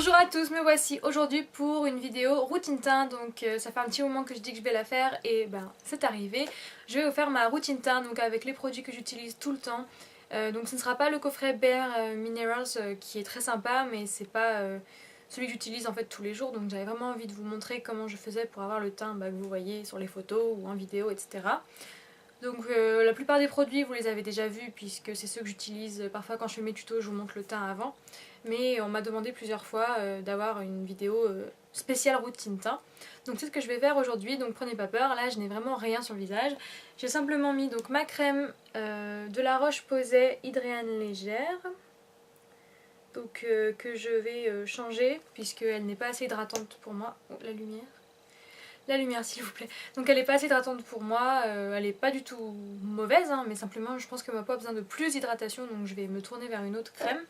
Bonjour à tous, me voici aujourd'hui pour une vidéo routine teint. Donc ça fait un petit moment que je dis que je vais la faire et ben c'est arrivé. Je vais vous faire ma routine teint donc avec les produits que j'utilise tout le temps. Donc ce ne sera pas le coffret Bare Minerals qui est très sympa, mais c'est pas celui que j'utilise en fait tous les jours. Donc j'avais vraiment envie de vous montrer comment je faisais pour avoir le teint que vous voyez sur les photos ou en vidéo, etc. Donc la plupart des produits vous les avez déjà vus puisque c'est ceux que j'utilise parfois quand je fais mes tutos, je vous montre le teint avant. Mais on m'a demandé plusieurs fois d'avoir une vidéo spéciale routine teint. Donc c'est ce que je vais faire aujourd'hui, donc prenez pas peur, là je n'ai vraiment rien sur le visage. J'ai simplement mis donc ma crème de la Roche-Posay Hydréane Légère. Donc que je vais changer puisqu'elle n'est pas assez hydratante pour moi. Oh, la lumière s'il vous plaît. Donc elle n'est pas assez hydratante pour moi, elle n'est pas du tout mauvaise hein, mais simplement je pense que ma peau a besoin de plus d'hydratation, donc je vais me tourner vers une autre crème.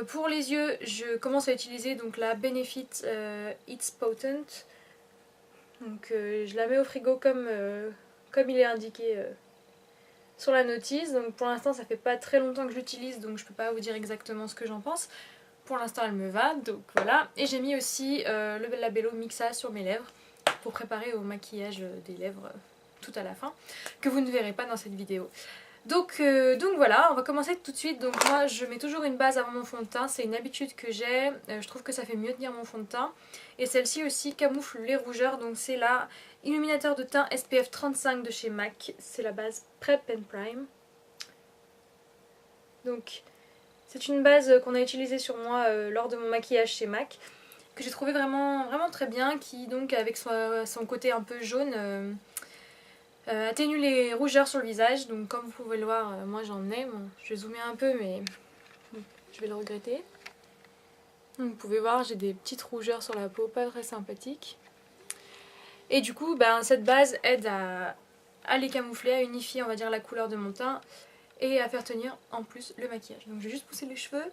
Pour les yeux, je commence à utiliser donc la Benefit It's Potent. Donc je la mets au frigo comme il est indiqué sur la notice. Donc pour l'instant ça fait pas très longtemps que je l'utilise, donc je peux pas vous dire exactement ce que j'en pense. Pour l'instant elle me va, donc voilà. Et j'ai mis aussi le Labello Mixa sur mes lèvres pour préparer au maquillage des lèvres tout à la fin, que vous ne verrez pas dans cette vidéo. Donc voilà, on va commencer tout de suite. Donc moi je mets toujours une base avant mon fond de teint, c'est une habitude que j'ai, je trouve que ça fait mieux tenir mon fond de teint. Et celle-ci aussi camoufle les rougeurs, donc c'est la illuminateur de teint SPF 35 de chez MAC, c'est la base Prep and Prime. Donc c'est une base qu'on a utilisée sur moi lors de mon maquillage chez MAC, que j'ai trouvé vraiment très bien, qui donc avec son côté un peu jaune atténue les rougeurs sur le visage. Donc comme vous pouvez le voir, moi j'en ai, bon, je vais zoomer un peu mais je vais le regretter. Donc, vous pouvez voir, j'ai des petites rougeurs sur la peau, pas très sympathiques. Et du coup cette base aide à les camoufler, à unifier on va dire la couleur de mon teint et à faire tenir en plus le maquillage. Donc je vais juste pousser les cheveux.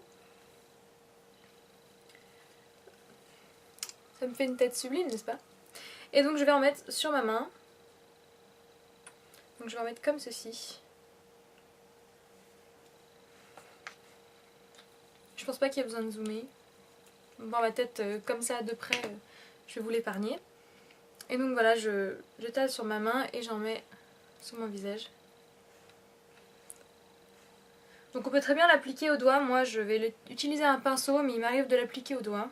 Ça me fait une tête sublime, n'est-ce pas? Et donc je vais en mettre sur ma main. Donc je vais en mettre comme ceci. Je pense pas qu'il y ait besoin de zoomer. Voir ma tête comme ça de près, je vais vous l'épargner. Et donc voilà, je tâte sur ma main et j'en mets sur mon visage. Donc on peut très bien l'appliquer au doigt. Moi je vais utiliser un pinceau, mais il m'arrive de l'appliquer au doigt.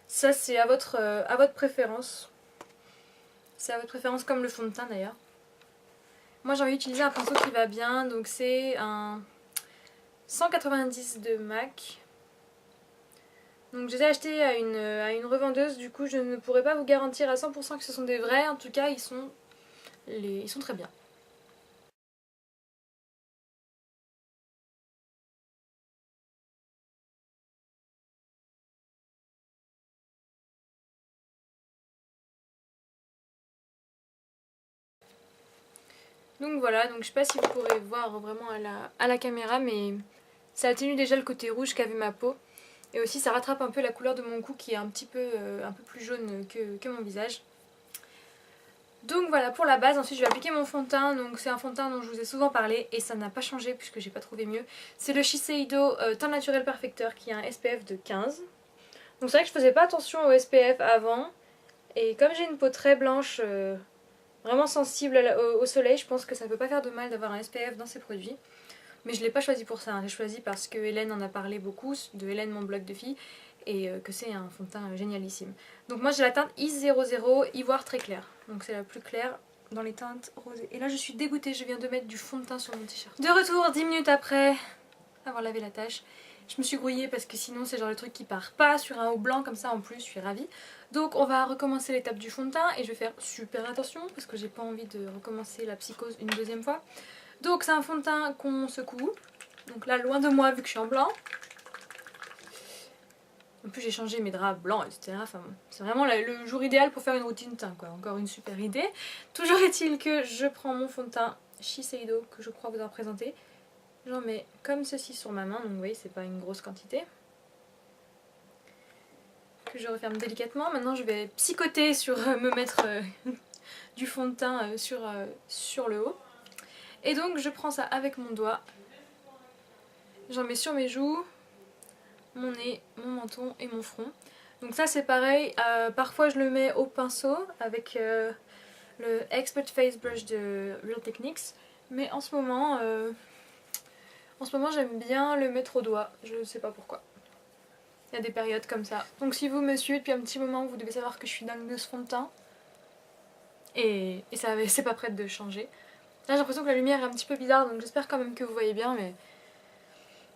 Ça c'est à votre préférence. C'est à votre préférence, comme le fond de teint d'ailleurs. Moi j'ai envie d'utiliser un pinceau qui va bien, donc c'est un 190 de MAC. Donc je les ai achetés à une revendeuse, du coup je ne pourrais pas vous garantir à 100% que ce sont des vrais, en tout cas ils sont très bien. Donc voilà, donc je sais pas si vous pourrez voir vraiment à la caméra, mais ça atténue déjà le côté rouge qu'avait ma peau. Et aussi ça rattrape un peu la couleur de mon cou qui est un peu plus jaune que mon visage. Donc voilà pour la base. Ensuite je vais appliquer mon fond de teint. Donc c'est un fond de teint dont je vous ai souvent parlé et ça n'a pas changé puisque j'ai pas trouvé mieux. C'est le Shiseido Teint Naturel Perfecteur qui a un SPF de 15. Donc c'est vrai que je faisais pas attention au SPF avant. Et comme j'ai une peau très blanche, vraiment sensible au soleil, je pense que ça peut pas faire de mal d'avoir un SPF dans ces produits. Mais je l'ai pas choisi pour ça, hein. J'ai choisi parce que Hélène en a parlé beaucoup, de Hélène mon blog de filles, et que c'est un fond de teint génialissime. Donc moi j'ai la teinte I00 Ivoire très clair, donc c'est la plus claire dans les teintes rosées. Et là je suis dégoûtée, je viens de mettre du fond de teint sur mon t-shirt. De retour 10 minutes après avoir lavé la tache. Je me suis grouillée parce que sinon c'est genre le truc qui part pas sur un haut blanc comme ça en plus, je suis ravie. Donc on va recommencer l'étape du fond de teint et je vais faire super attention parce que j'ai pas envie de recommencer la psychose une deuxième fois. Donc c'est un fond de teint qu'on secoue. Donc là loin de moi vu que je suis en blanc. En plus j'ai changé mes draps blancs etc. Enfin, bon, c'est vraiment le jour idéal pour faire une routine teint quoi. Encore une super idée. Toujours est-il que je prends mon fond de teint Shiseido que je crois vous avoir présenté. J'en mets comme ceci sur ma main. Donc vous voyez c'est pas une grosse quantité. Que je referme délicatement. Maintenant je vais psychoter sur me mettre du fond de teint sur le haut. Et donc je prends ça avec mon doigt, j'en mets sur mes joues, mon nez, mon menton et mon front. Donc ça c'est pareil, parfois je le mets au pinceau avec le Expert Face Brush de Real Techniques, mais en ce moment j'aime bien le mettre au doigt, je ne sais pas pourquoi. Il y a des périodes comme ça. Donc si vous me suivez depuis un petit moment, vous devez savoir que je suis dingue de ce fond de teint. Et c'est pas prête de changer. Là j'ai l'impression que la lumière est un petit peu bizarre, donc j'espère quand même que vous voyez bien, mais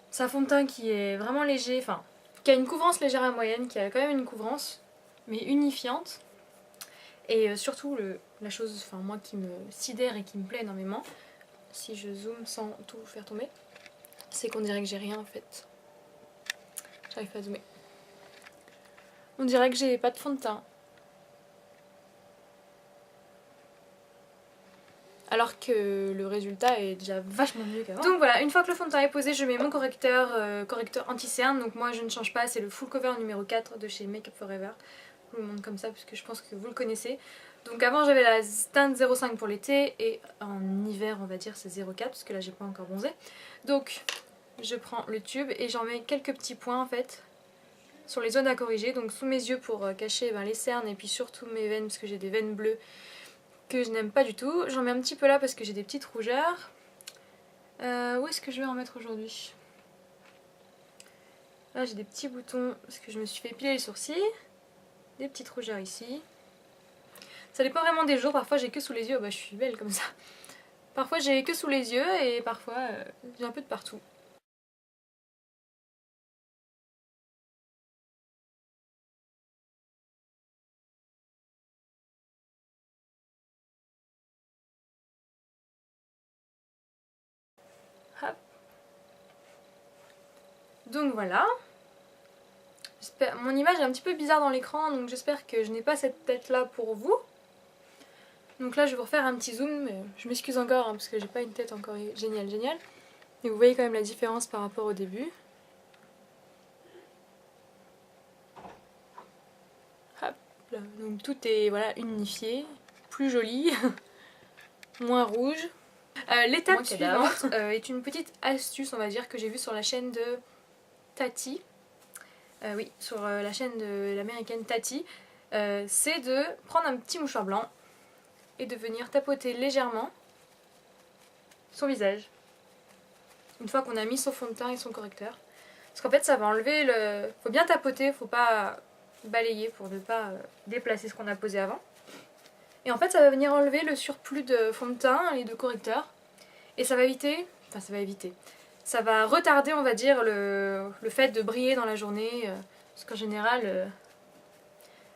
c'est un fond de teint qui est vraiment léger, enfin, qui a une couvrance légère à moyenne, qui a quand même une couvrance, mais unifiante. Et surtout, la chose, enfin moi qui me sidère et qui me plaît énormément, si je zoome sans tout faire tomber, c'est qu'on dirait que j'ai rien en fait. J'arrive pas à zoomer. On dirait que j'ai pas de fond de teint. Alors que le résultat est déjà vachement mieux qu'avant. Donc voilà, une fois que le fond de teint est posé, je mets mon correcteur anti-cerne. Donc moi je ne change pas, c'est le Full Cover numéro 4 de chez Make Up For Ever. Je vous le montre comme ça parce que je pense que vous le connaissez. Donc avant j'avais la teinte 0,5 pour l'été et en hiver on va dire c'est 0,4 parce que là j'ai pas encore bronzé. Donc je prends le tube et j'en mets quelques petits points en fait sur les zones à corriger. Donc sous mes yeux pour cacher les cernes et puis surtout mes veines parce que j'ai des veines bleues que je n'aime pas du tout. J'en mets un petit peu là parce que j'ai des petites rougeurs. Où est-ce que je vais en mettre aujourd'hui? Là j'ai des petits boutons parce que je me suis fait épiler les sourcils. Des petites rougeurs ici. Ça dépend vraiment des jours, parfois j'ai que sous les yeux, bah je suis belle comme ça. Parfois j'ai que sous les yeux et parfois j'ai un peu de partout. Hop. Donc voilà. Mon image est un petit peu bizarre dans l'écran, donc j'espère que je n'ai pas cette tête là pour vous. Donc là je vais vous refaire un petit zoom, mais je m'excuse encore hein, parce que j'ai pas une tête encore géniale. Mais vous voyez quand même la différence par rapport au début. Hop là. Donc tout est voilà, unifié, plus joli, moins rouge. L'étape suivante est une petite astuce on va dire que j'ai vue sur la chaîne de Tati. Oui, sur la chaîne de l'américaine Tati. C'est de prendre un petit mouchoir blanc et de venir tapoter légèrement son visage. Une fois qu'on a mis son fond de teint et son correcteur. Parce qu'en fait ça va enlever le... Faut bien tapoter, faut pas balayer pour ne pas déplacer ce qu'on a posé avant. Et en fait ça va venir enlever le surplus de fond de teint et de correcteur. Et ça va éviter... Enfin ça va éviter. Ça va retarder on va dire le fait de briller dans la journée. Parce qu'en général,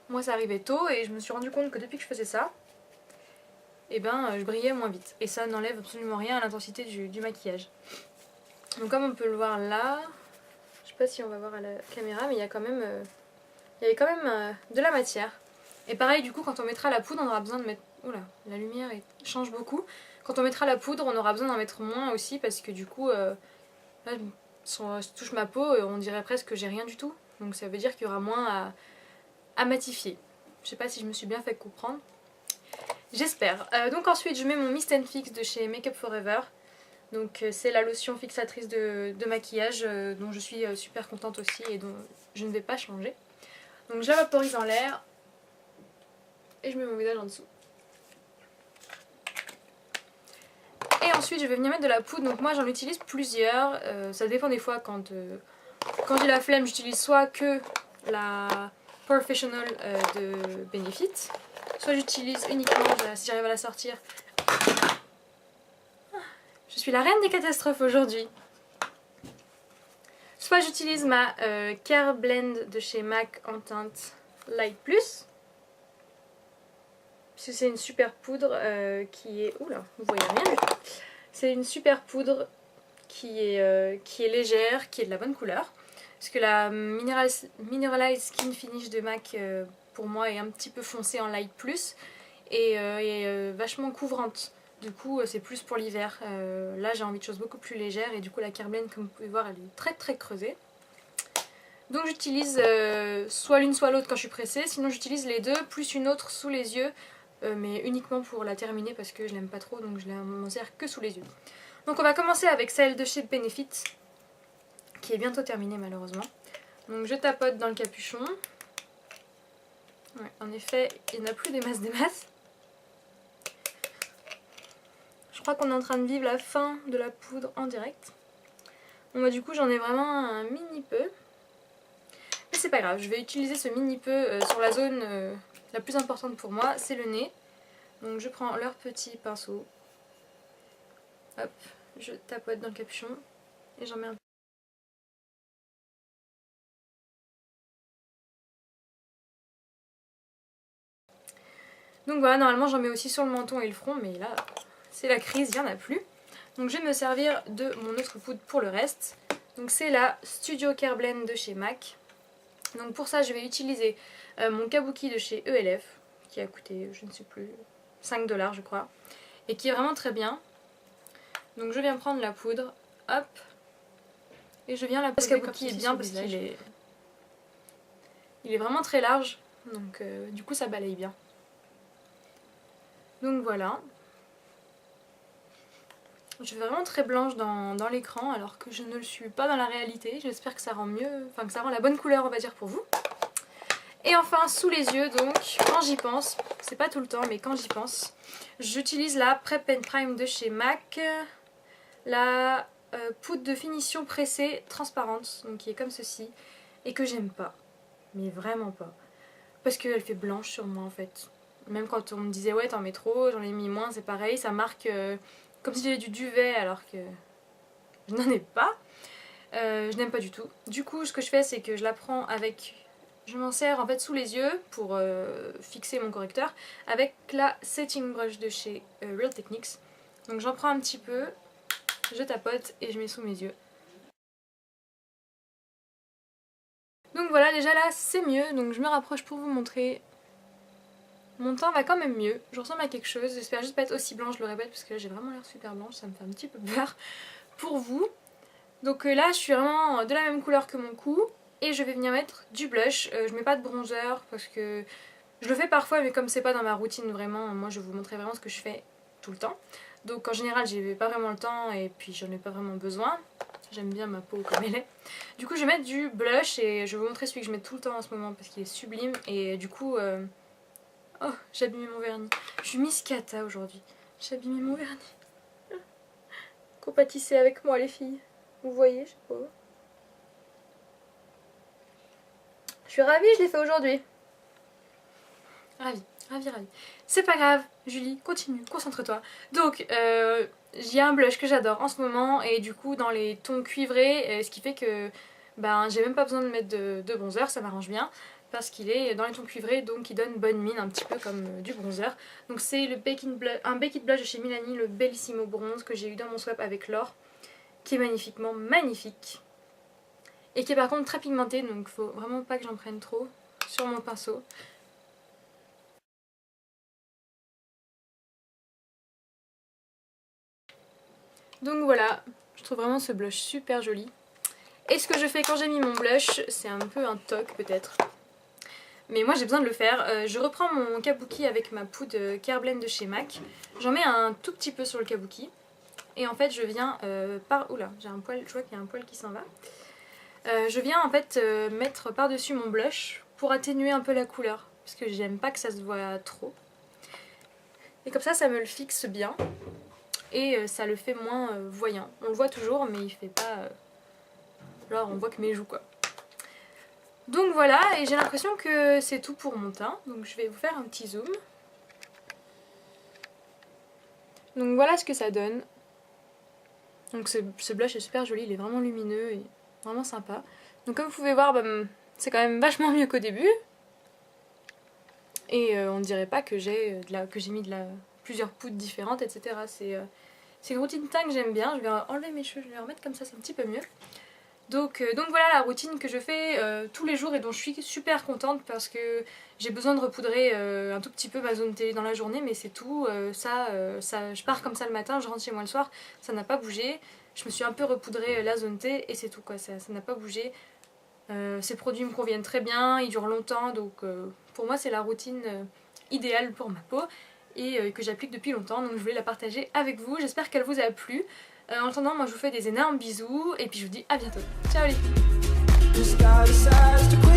moi ça arrivait tôt et je me suis rendu compte que depuis que je faisais ça, et ben je brillais moins vite. Et ça n'enlève absolument rien à l'intensité du maquillage. Donc comme on peut le voir là, je sais pas si on va voir à la caméra, mais il y a quand même, de la matière. Et pareil du coup quand on mettra la poudre on aura besoin de mettre... Oula, la lumière change beaucoup. Quand on mettra la poudre on aura besoin d'en mettre moins aussi parce que du coup, là je touche ma peau et on dirait presque que j'ai rien du tout. Donc ça veut dire qu'il y aura moins à matifier. Je sais pas si je me suis bien fait comprendre. J'espère. Donc ensuite je mets mon Mist & Fix de chez Make Up For Ever. Donc c'est la lotion fixatrice de maquillage dont je suis super contente aussi et dont je ne vais pas changer. Donc je la vaporise dans l'air et je mets mon visage en dessous. Et ensuite je vais venir mettre de la poudre. Donc moi j'en utilise plusieurs. Ça dépend des fois quand j'ai la flemme j'utilise soit que la Professional de Benefit. Soit j'utilise uniquement, si j'arrive à la sortir. Je suis la reine des catastrophes aujourd'hui. Soit j'utilise ma Care Blend de chez MAC en teinte Light Plus. Parce que c'est une super poudre qui est... Oula, vous voyez rien du tout. C'est une super poudre qui est légère, qui est de la bonne couleur. Parce que la Mineralized Skin Finish de MAC pour moi est un petit peu foncée en Light Plus et est vachement couvrante. Du coup c'est plus pour l'hiver. Là j'ai envie de choses beaucoup plus légères et du coup la Care Blend comme vous pouvez voir elle est très très creusée. Donc j'utilise soit l'une soit l'autre quand je suis pressée, sinon j'utilise les deux plus une autre sous les yeux. Mais uniquement pour la terminer parce que je l'aime pas trop donc je m'en sers que sous les yeux. Donc on va commencer avec celle de chez Benefit qui est bientôt terminée malheureusement. Donc je tapote dans le capuchon. Ouais, en effet, il n'y en a plus des masses. Je crois qu'on est en train de vivre la fin de la poudre en direct. Bon bah du coup j'en ai vraiment un mini peu. Mais c'est pas grave, je vais utiliser ce mini peu sur la zone la plus importante pour moi, c'est le nez. Donc je prends leur petit pinceau. Hop, je tapote dans le capuchon et j'en mets un peu. Donc voilà, normalement j'en mets aussi sur le menton et le front, mais là c'est la crise, il n'y en a plus. Donc je vais me servir de mon autre poudre pour le reste. Donc c'est la Studio Care Blend de chez MAC. Donc pour ça je vais utiliser mon kabuki de chez ELF, qui a coûté, je ne sais plus, 5 $ je crois, et qui est vraiment très bien. Donc je viens prendre la poudre, hop, et je viens la poser. Ce kabuki est bien parce qu'il est... il est vraiment très large, donc du coup ça balaye bien. Donc voilà. Je vais vraiment très blanche dans l'écran alors que je ne le suis pas dans la réalité. J'espère que ça rend mieux, enfin que ça rend la bonne couleur on va dire pour vous. Et enfin sous les yeux donc, quand j'y pense, c'est pas tout le temps mais quand j'y pense, j'utilise la Prep and Prime de chez MAC. La poudre de finition pressée transparente, donc qui est comme ceci, et que j'aime pas, mais vraiment pas. Parce qu'elle fait blanche sur moi en fait. Même quand on me disait ouais t'en mets trop, j'en ai mis moins, c'est pareil, ça marque comme si j'avais du duvet alors que je n'en ai pas. Je n'aime pas du tout. Du coup ce que je fais c'est que je la prends avec... Je m'en sers en fait sous les yeux pour fixer mon correcteur avec la Setting Brush de chez Real Techniques. Donc j'en prends un petit peu, je tapote et je mets sous mes yeux. Donc voilà, déjà là c'est mieux, donc je me rapproche pour vous montrer. Mon teint va quand même mieux, je ressemble à quelque chose, j'espère juste pas être aussi blanche, je le répète, parce que là j'ai vraiment l'air super blanche, ça me fait un petit peu peur pour vous. Donc là je suis vraiment de la même couleur que mon cou, et je vais venir mettre du blush. Je mets pas de bronzer parce que je le fais parfois, mais comme c'est pas dans ma routine vraiment, moi je vais vous montrer vraiment ce que je fais tout le temps. Donc en général j'ai pas vraiment le temps et puis j'en ai pas vraiment besoin. J'aime bien ma peau comme elle est. Du coup je vais mettre du blush et je vais vous montrer celui que je mets tout le temps en ce moment parce qu'il est sublime. Et du coup... Oh, j'ai abîmé mon vernis. Je suis Miss Cata aujourd'hui. J'ai abîmé mon vernis. Compatissez avec moi les filles. Vous voyez, je sais pas. Je suis ravie, je l'ai fait aujourd'hui. Ravie. C'est pas grave, Julie, continue, concentre-toi. Donc, il y a un blush que j'adore en ce moment et du coup dans les tons cuivrés, ce qui fait que ben, j'ai même pas besoin de mettre de bronzer, ça m'arrange bien parce qu'il est dans les tons cuivrés, donc il donne bonne mine, un petit peu comme du bronzer. Donc c'est le un Baked Blush de chez Milani, le Bellissimo Bronze que j'ai eu dans mon swap avec l'or, qui est magnifiquement magnifique. Et qui est par contre très pigmenté, donc faut vraiment pas que j'en prenne trop sur mon pinceau. Donc voilà, je trouve vraiment ce blush super joli. Et ce que je fais quand j'ai mis mon blush, c'est un peu un toc peut-être. Mais moi j'ai besoin de le faire. Je reprends mon kabuki avec ma poudre Care Blend de chez MAC. J'en mets un tout petit peu sur le kabuki. Et en fait je viens par... Oula, j'ai un poil, je vois qu'il y a un poil qui s'en va. Je viens en fait mettre par-dessus mon blush pour atténuer un peu la couleur. Parce que j'aime pas que ça se voit trop. Et comme ça me le fixe bien. Et ça le fait moins voyant. On le voit toujours mais il fait pas... Là on voit que mes joues quoi. Donc voilà, et j'ai l'impression que c'est tout pour mon teint. Donc je vais vous faire un petit zoom. Donc voilà ce que ça donne. Donc ce blush est super joli, il est vraiment lumineux et vraiment sympa. Donc comme vous pouvez voir, bah, c'est quand même vachement mieux qu'au début. Et on dirait pas que j'ai mis plusieurs poudres différentes, etc. C'est une routine teint que j'aime bien. Je vais enlever mes cheveux, je vais les remettre comme ça, c'est un petit peu mieux. Donc voilà la routine que je fais tous les jours et dont je suis super contente parce que j'ai besoin de repoudrer un tout petit peu ma zone T dans la journée, mais c'est tout. Je pars comme ça le matin, je rentre chez moi le soir, ça n'a pas bougé. Je me suis un peu repoudré la zone T et c'est tout quoi, ça n'a pas bougé. Ces produits me conviennent très bien, ils durent longtemps, donc pour moi c'est la routine idéale pour ma peau et que j'applique depuis longtemps, donc je voulais la partager avec vous. J'espère qu'elle vous a plu. En attendant, moi je vous fais des énormes bisous et puis je vous dis à bientôt. Ciao les filles! just got a size to